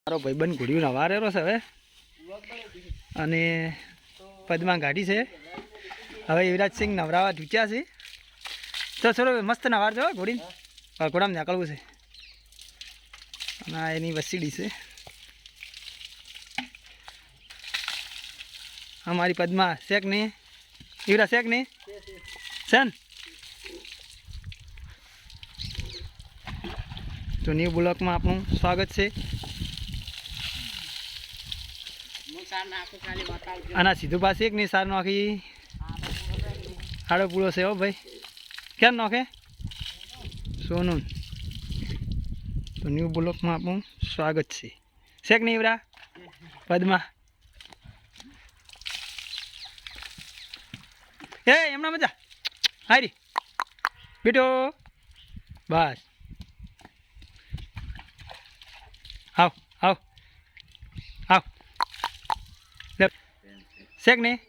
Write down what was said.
મારો ભાઈબંધ ઘોડિયું નવારેલો છે હવે અને પદમાં ગાડી છે હવે યુવરાજસિંહ નવરાવા ઢૂંચ્યા છે તો ચલો મસ્ત નવાર જો ઘોડીને ઘોડામાં નીકળવું છે અને આ એની વસીડી છે અમારી પદમાં શેક નહીં યુવરાજ શેક નહીં સેન તો ન્યૂ બ્લોકમાં આપણું સ્વાગત છે આના સીધું પાસે એક નહીં સાર નાખી આડો પૂળો છે હો ભાઈ કેમ નાખે સોનું તો ન્યૂ બ્લોકમાં આપણું સ્વાગત છે શેક નહીં યુવરા પદમાં એ એમના મજા હારી બેટો બસ આવ આવ આવ શેક નહીં